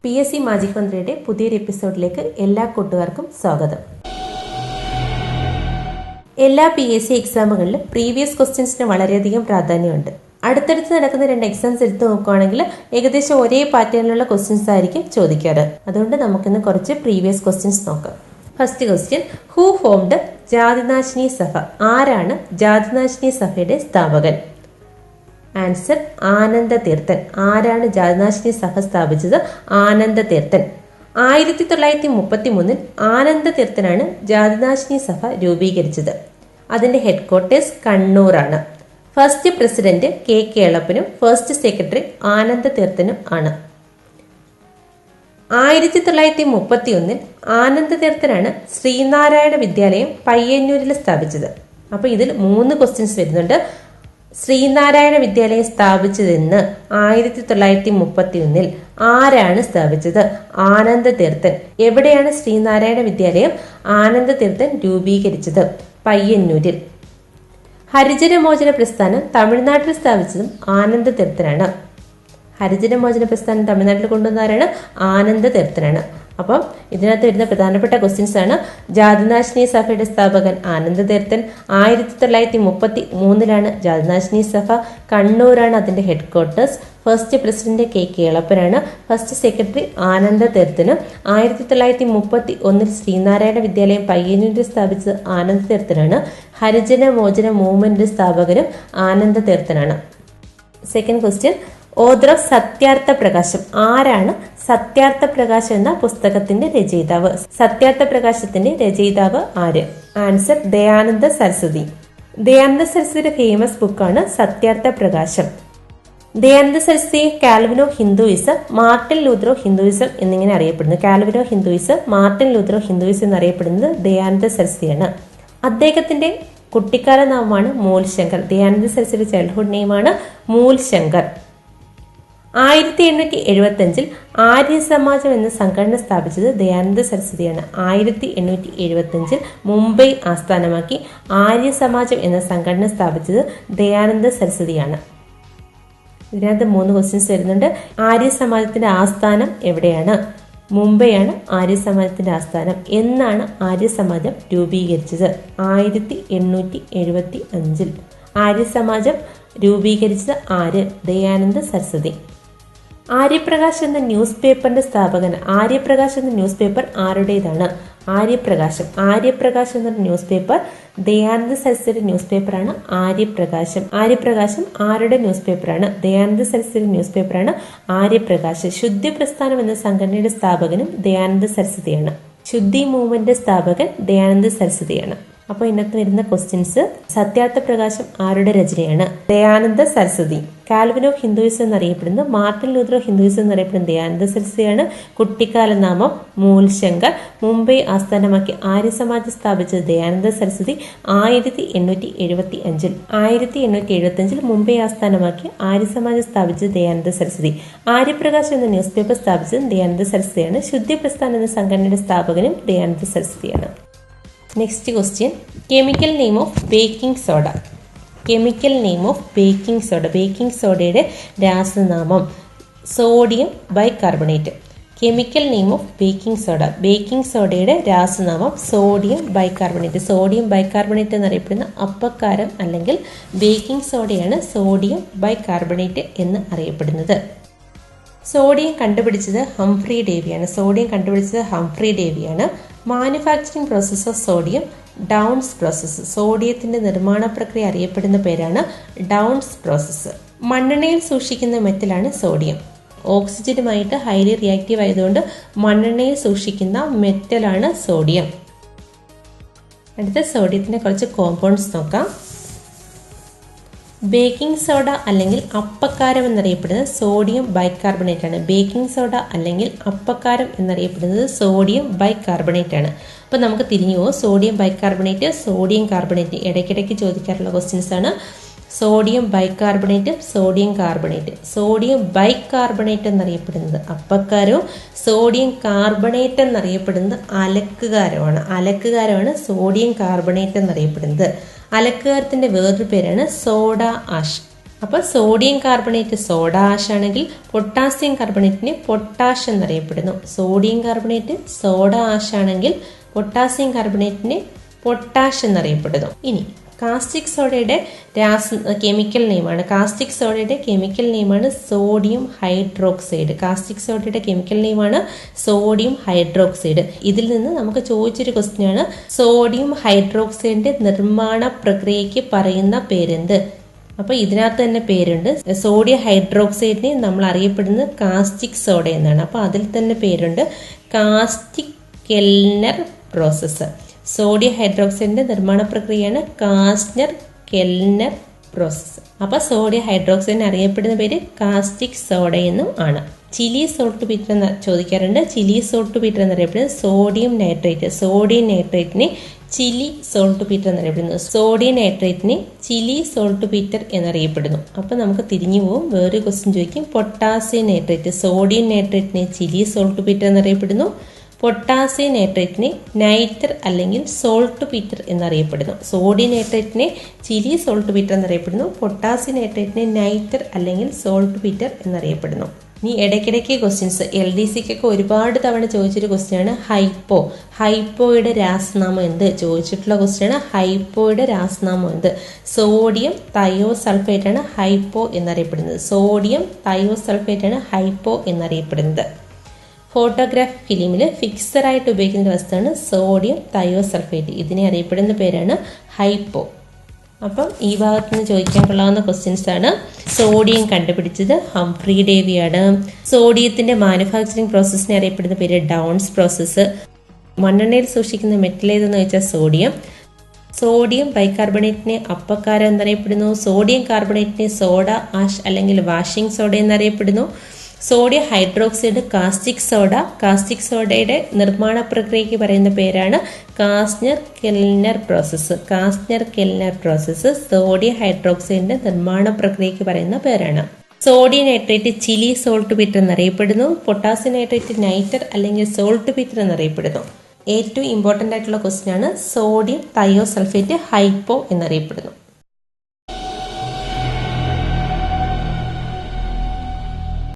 PSC magic മന്ത്രിയുടെ പുതിയൊരു എപ്പിസോഡിലേക്ക് എല്ലാ കൂട്ടുകാർക്കും സ്വാഗതം. എല്ലാ PSC എക്സാമുകളിലും പ്രീവിയസ് ക്വസ്റ്റ്യൻസിന് വളരെയധികം പ്രാധാന്യമുണ്ട്. അടുത്തടുത്ത് നടക്കുന്ന 2 എക്സാംസ് എടുത്ത് നോക്കുകയാണെങ്കിൽ ഏകദേശം ഒരേ പാറ്റേണിലുള്ള ക്വസ്റ്റ്യൻസ് ആയിരിക്കും ചോദിക്കാറ്. അതുകൊണ്ട് നമുക്കിന്ന് കുറച്ച് പ്രീവിയസ് ക്വസ്റ്റ്യൻസ് നോക്കാം. First question, who formed Jathinashini സഭ? ആരാണ് ജാതിനാശിനി സഭയുടെ സ്ഥാപകൻ? ആൻസർ, ആനന്ദ തീർത്ഥൻ. ആരാണ് ജാതിനാശിനി സഭ സ്ഥാപിച്ചത്? ആനന്ദ തീർത്ഥൻ. 1933 ആനന്ദ തീർത്ഥനാണ് ജാതിനാശിനി സഭ രൂപീകരിച്ചത്. അതിന്റെ ഹെഡ്ക്വാർട്ടേഴ്സ് കണ്ണൂരാണ്. ഫസ്റ്റ് പ്രസിഡന്റ് കെ കേളപ്പനും ഫസ്റ്റ് സെക്രട്ടറി ആനന്ദ തീർത്ഥനും ആണ്. 1931 ആനന്ദ തീർത്ഥനാണ് ശ്രീനാരായണ വിദ്യാലയം പയ്യന്നൂരിൽ സ്ഥാപിച്ചത്. അപ്പൊ ഇതിൽ 3 ക്വസ്റ്റ്യൻസ് വരുന്നുണ്ട്. ശ്രീനാരായണ വിദ്യാലയം സ്ഥാപിച്ചതെന്ന് 1931 ആരാണ് സ്ഥാപിച്ചത്? ആനന്ദ തീർത്ഥൻ. എവിടെയാണ് ശ്രീനാരായണ വിദ്യാലയം ആനന്ദ തീർത്ഥൻ രൂപീകരിച്ചത്? പയ്യന്നൂരിൽ. ഹരിജനമോചന പ്രസ്ഥാനം തമിഴ്നാട്ടിൽ സ്ഥാപിച്ചതും ആനന്ദ തീർത്ഥനാണ്. ഹരിജനമോചന പ്രസ്ഥാനം തമിഴ്നാട്ടിൽ കൊണ്ടുവന്നവരാണ്? ആനന്ദ തീർത്ഥനാണ്. അപ്പം ഇതിനകത്ത് വരുന്ന പ്രധാനപ്പെട്ട ക്വസ്റ്റ്യൻസ് ആണ്: ജാതിനാശിനി സഭയുടെ സ്ഥാപകൻ ആനന്ദ തീർത്ഥൻ, 1933 ജാതിനാശിനി സഭ, കണ്ണൂരാണ് അതിന്റെ ഹെഡ്ക്വാർട്ടേഴ്സ്, ഫസ്റ്റ് പ്രസിഡന്റ് കെ കേളപ്പനാണ്, ഫസ്റ്റ് സെക്രട്ടറി ആനന്ദ തീർത്ഥനും, 1931 ശ്രീനാരായണ വിദ്യാലയം പയ്യന്നൂരിൽ സ്ഥാപിച്ചത് ആനന്ദ തീർത്ഥനാണ്, ഹരിജന മോചന മൂവ്മെന്റ് സ്ഥാപകനും ആനന്ദ തീർത്ഥനാണ്. Second question, author of Satyartha Prakasham? ആരാണ് സത്യാർത്ഥ പ്രകാശം എന്ന പുസ്തകത്തിന്റെ രചയിതാവ്? സത്യാർത്ഥ പ്രകാശത്തിന്റെ രചയിതാവ് ആര്? ആൻസർ, ദയാനന്ദ സരസ്വതി. ദയാനന്ദ സരസ്വതിയുടെ ഫേമസ് ബുക്കാണ് Satyartha Prakasham. Dayananda Saraswati Calvin of Hinduism, Martin Luther of Hinduism എന്നിങ്ങനെ അറിയപ്പെടുന്നു. Calvin of Hinduism, Martin Luther of Hinduism എന്നറിയപ്പെടുന്നത് ദയാനന്ദ സരസ്വതിയാണ്. അദ്ദേഹത്തിന്റെ കുട്ടിക്കാല നാമമാണ് മൂൽശങ്കർ. ദയാനന്ദ സരസ്വതിയുടെ ചൈൽഡ്ഹുഡ് നെയിമാണ് മൂൽശങ്കർ. 1875 ആര്യ സമാജം എന്ന സംഘടന സ്ഥാപിച്ചത് ദയാനന്ദ സരസ്വതിയാണ്. 1875 മുംബൈ ആസ്ഥാനമാക്കി ആര്യ സമാജം എന്ന സംഘടന സ്ഥാപിച്ചത് ദയാനന്ദ സരസ്വതിയാണ്. ഇതിനകത്ത് 3 ക്വസ്റ്റ്യൻസ് വരുന്നുണ്ട്. ആര്യ സമാജത്തിന്റെ ആസ്ഥാനം എവിടെയാണ്? മുംബൈയാണ് ആര്യ സമാജത്തിന്റെ ആസ്ഥാനം. എന്നാണ് ആര്യ സമാജം രൂപീകരിച്ചത്? 1875. ആര്യ സമാജം രൂപീകരിച്ചത് ആര്? ദയാനന്ദ സരസ്വതി. ആര്യപ്രകാശ് എന്ന ന്യൂസ് പേപ്പറിന്റെ സ്ഥാപകൻ? ആര്യപ്രകാശ് എന്ന ന്യൂസ് പേപ്പർ ആരുടേതാണ്? ആര്യപ്രകാശം. ആര്യപ്രകാശ് എന്ന ന്യൂസ് പേപ്പർ ദയാനന്ദ സരസ്വതി ന്യൂസ് പേപ്പറാണ് ആര്യപ്രകാശം. ആര്യപ്രകാശം ആരുടെ ന്യൂസ് പേപ്പറാണ്? ദയാനന്ദ സരസ്വതി ന്യൂസ് പേപ്പറാണ് ആര്യപ്രകാശ്. ശുദ്ധി പ്രസ്ഥാനം എന്ന സംഘടനയുടെ സ്ഥാപകനും ദയാനന്ദ സരസ്വതിയാണ്. ശുദ്ധി മൂവ്മെന്റ് സ്ഥാപകൻ ദയാനന്ദ സരസ്വതിയാണ്. അപ്പൊ ഇന്നത്തെ വരുന്ന ക്വസ്റ്റ്യൻസ്: സത്യാർത്ഥ പ്രകാശം ആരുടെ രചനയാണ്? ദയാനന്ദ സരസ്വതി. കാൽവിനോ ഹിന്ദുയിസം എന്നറിയപ്പെടുന്നത്, മാർട്ടിൻ ലൂത്രോ ഹിന്ദുയിസം എന്നറിയപ്പെടുന്നത് ദയാനന്ദ സരസ്വതിയാണ്. കുട്ടിക്കാല നാമം മൂൽശങ്കർ. മുംബൈ ആസ്ഥാനമാക്കി ആര്യ സമാജം സ്ഥാപിച്ചത് ദയാനന്ദ സരസ്വതി 1875. 1875 മുംബൈ ആസ്ഥാനമാക്കി ആര്യ സമാജം സ്ഥാപിച്ചത് ദയാനന്ദ സരസ്വതി. ആര്യപ്രകാശ് എന്ന ന്യൂസ് പേപ്പർ സ്ഥാപിച്ചത് ദയാനന്ദ സരസ്വതിയാണ്. ശുദ്ധി പ്രസ്ഥാനം എന്ന സംഘടനയുടെ സ്ഥാപകനും ദയാനന്ദ സരസ്വതിയാണ്. Next question, chemical name of baking soda? Chemical name of baking soda. Baking സോഡയുടെ രാസനാമം sodium bicarbonate. Chemical name of baking soda. Baking സോഡയുടെ രാസനാമം സോഡിയം ബൈകാർബണേറ്റ്. സോഡിയം ബൈകാർബണേറ്റ് എന്നറിയപ്പെടുന്ന അപ്പക്കാരം അല്ലെങ്കിൽ ബേക്കിംഗ് സോഡയാണ് സോഡിയം ബൈകാർബണേറ്റ് എന്ന് അറിയപ്പെടുന്നത്. സോഡിയം കണ്ടുപിടിച്ചത് ഹംഫ്രി ഡേവിയാണ്. സോഡിയം കണ്ടുപിടിച്ചത് ഹംഫ്രി ഡേവിയാണ്. Manufacturing process of sodium Downs process. സോഡിയത്തിന്റെ നിർമ്മാണ പ്രക്രിയ അറിയപ്പെടുന്ന പേരാണ് ഡൗൺസ് പ്രോസസ്സ്. മണ്ണെണ്ണയിൽ സൂക്ഷിക്കുന്ന മെറ്റലാണ് സോഡിയം. ഓക്സിജനുമായിട്ട് ഹൈലി റിയാക്റ്റീവ് ആയതുകൊണ്ട് മണ്ണെണ്ണയിൽ സൂക്ഷിക്കുന്ന മെറ്റലാണ് സോഡിയം. അടുത്ത സോഡിയത്തിന്റെ കുറച്ച് കോമ്പൗണ്ട്സ് നോക്കാം. ബേക്കിംഗ് സോഡ അല്ലെങ്കിൽ അപ്പക്കാരം എന്നറിയപ്പെടുന്നത് സോഡിയം ബൈകാർബണേറ്റ് ആണ്. ബേക്കിംഗ് സോഡ അല്ലെങ്കിൽ അപ്പക്കാരം എന്നറിയപ്പെടുന്നത് സോഡിയം ബൈകാർബണേറ്റ് ആണ്. അപ്പോൾ നമുക്ക് തിരിഞ്ഞു പോകും. സോഡിയം ബൈകാർബണേറ്റ്, സോഡിയം കാർബണേറ്റ് ഇടയ്ക്കിടയ്ക്ക് ചോദിക്കാറുള്ള ക്വസ്റ്റ്യൻസ് ആണ്. Sodium bicarbonate, sodium carbonate. Sodium bicarbonate എന്നറിയപ്പെടുന്നത് അപ്പക്കാരവും സോഡിയം കാർബണേറ്റ് എന്നറിയപ്പെടുന്നത് അലക്കുകാരമാണ്. അലക്കുകാരമാണ് സോഡിയം കാർബണേറ്റ് എന്നറിയപ്പെടുന്നത്. അലക്കുകാരത്തിന്റെ വേറൊരു പേരാണ് സോഡ ആഷ്. അപ്പോൾ സോഡിയം കാർബണേറ്റ് സോഡ ആഷ് ആണെങ്കിൽ പൊട്ടാസ്യം കാർബണേറ്റിനെ പൊട്ടാഷ് എന്നറിയപ്പെടുന്നു. സോഡിയം കാർബണേറ്റ് സോഡ ആഷ് ആണെങ്കിൽ പൊട്ടാസ്യം കാർബണേറ്റിനെ പൊട്ടാഷ് എന്നറിയപ്പെടുന്നു. ഇനി കാസ്റ്റിക് സോഡയുടെ കെമിക്കൽ നെയിമാണ്. കാസ്റ്റിക് സോഡയുടെ കെമിക്കൽ നെയിമാണ് സോഡിയം ഹൈഡ്രോക്സൈഡ്. കാസ്റ്റിക് സോഡയുടെ കെമിക്കൽ നെയിമാണ് സോഡിയം ഹൈഡ്രോക്സൈഡ്. ഇതിൽ നിന്ന് നമുക്ക് ചോദിച്ചൊരു ക്വസ്റ്റ്യൻ ആണ്, സോഡിയം ഹൈഡ്രോക്സൈഡിന്റെ നിർമ്മാണ പ്രക്രിയയ്ക്ക് പറയുന്ന പേരെന്ത്? അപ്പൊ ഇതിനകത്ത് തന്നെ പേരുണ്ട്. സോഡിയം ഹൈഡ്രോക്സൈഡിനെ നമ്മൾ അറിയപ്പെടുന്നത് കാസ്റ്റിക് സോഡ എന്നാണ്. അപ്പൊ അതിൽ തന്നെ പേരുണ്ട് കാസ്റ്റിക് കെൽനർ പ്രോസസ്സ്. സോഡിയം ഹൈഡ്രോക്സൈഡിന്റെ നിർമ്മാണ പ്രക്രിയയാണ് കാസ്റ്റ്നർ കെൽനർ പ്രോസസ്സ്. അപ്പൊ സോഡിയം ഹൈഡ്രോക്സൈഡിന് അറിയപ്പെടുന്ന പേര് കാസ്റ്റിക് സോഡ എന്നും ആണ്. ചിലി സോൾട്ട് ബീറ്റർ എന്ന് ചോദിക്കാറുണ്ട്. ചിലി സോൾട്ട് ബീറ്റർ എന്നറിയപ്പെടുന്നത് സോഡിയം നൈട്രേറ്റ്. സോഡിയം നൈട്രേറ്റിനെ ചിലി സോൾട്ട് ബീറ്റർ എന്നറിയപ്പെടുന്നു. സോഡിയം നൈട്രേറ്റിനെ ചിലി സോൾട്ട് ബീറ്റർ എന്നറിയപ്പെടുന്നു. അപ്പൊ നമുക്ക് തിരിഞ്ഞു പോകും. വേറൊരു ക്വസ്റ്റ്യൻ ചോദിക്കും, പൊട്ടാസ്യം നൈട്രേറ്റ്. സോഡിയം നൈട്രേറ്റിനെ ചിലി സോൾട്ട് ബീറ്റർ എന്നറിയപ്പെടുന്നു. പൊട്ടാസ്യം നൈട്രേറ്റിനെ നൈറ്റർ അല്ലെങ്കിൽ സോൾട്ട് ബീറ്റർ എന്നറിയപ്പെടുന്നു. സോഡിയം നൈട്രേറ്റിനെ ചിലി സോൾട്ട് ബീറ്റർ എന്നറിയപ്പെടുന്നു. പൊട്ടാസ്യം നൈട്രേറ്റിനെ നൈറ്റർ അല്ലെങ്കിൽ സോൾട്ട് ബീറ്റർ എന്നറിയപ്പെടുന്നു. ഇനി ഇടയ്ക്കിടയ്ക്ക് ക്വസ്റ്റ്യൻസ് LDCക്കൊക്കെ ഒരുപാട് തവണ ചോദിച്ചൊരു ക്വസ്റ്റ്യൻ ആണ് ഹൈപ്പോ. ഹൈപ്പോയുടെ രാസനാമം എന്ത്? ചോദിച്ചിട്ടുള്ള ക്വസ്റ്റ്യൻ ആണ് ഹൈപ്പോയുടെ രാസനാമം എന്ത്? സോഡിയം തയോസൾഫേറ്റ് ആണ് ഹൈപ്പോ എന്നറിയപ്പെടുന്നത്. സോഡിയം തയോസൾഫേറ്റ് ആണ് ഹൈപ്പോ എന്നറിയപ്പെടുന്നത്. ഫോട്ടോഗ്രാഫ് ഫിലിമിൽ ഫിക്സറായിട്ട് ഉപയോഗിക്കുന്ന വസ്തുവാണ് സോഡിയം തയോസൾഫേറ്റ്. ഇതിനെ അറിയപ്പെടുന്ന പേരാണ് ഹൈപ്പോ. അപ്പം ഈ ഭാഗത്ത് നിന്ന് ചോദിക്കാൻ കൊള്ളാവുന്ന ക്വസ്റ്റ്യൻസ് ആണ്. സോഡിയം കണ്ടുപിടിച്ചത് ഹംഫ്രി ഡേവിയാണ്. സോഡിയത്തിന്റെ മാനുഫാക്ചറിങ് പ്രോസസ്സിനെ അറിയപ്പെടുന്ന പേര് ഡൗൺസ് പ്രോസസ്സ്. മണ്ണെണ്ണയിൽ സൂക്ഷിക്കുന്ന മെറ്റൽ ഏതെന്ന് വെച്ചാൽ സോഡിയം. സോഡിയം ബൈകാർബണേറ്റിനെ അപ്പക്കാരം എന്നറിയപ്പെടുന്നു. സോഡിയം കാർബണേറ്റിനെ സോഡ ആഷ് അല്ലെങ്കിൽ വാഷിംഗ് സോഡ എന്നറിയപ്പെടുന്നു. Sodium hydroxide caustic soda. Caustic സോഡയുടെ നിർമ്മാണ പ്രക്രിയയ്ക്ക് പറയുന്ന പേരാണ് Castner Kellner process. Castner Kellner process sodium ഹൈഡ്രോക്സൈഡിന്റെ നിർമ്മാണ പ്രക്രിയയ്ക്ക് പറയുന്ന പേരാണ്. Sodium nitrate Chile saltpetre എന്നറിയപ്പെടുന്നു. പൊട്ടാസ്യം നൈട്രേറ്റ് നൈറ്റർ അല്ലെങ്കിൽ സോൾട്ട് ബീറ്റർ എന്നറിയപ്പെടുന്നു. ഏറ്റവും ഇമ്പോർട്ടന്റ് ആയിട്ടുള്ള ക്വസ്റ്റ്യൻ ആണ് സോഡിയം തയോസൾഫേറ്റ് ഹൈപ്പോ എന്നറിയപ്പെടുന്നു.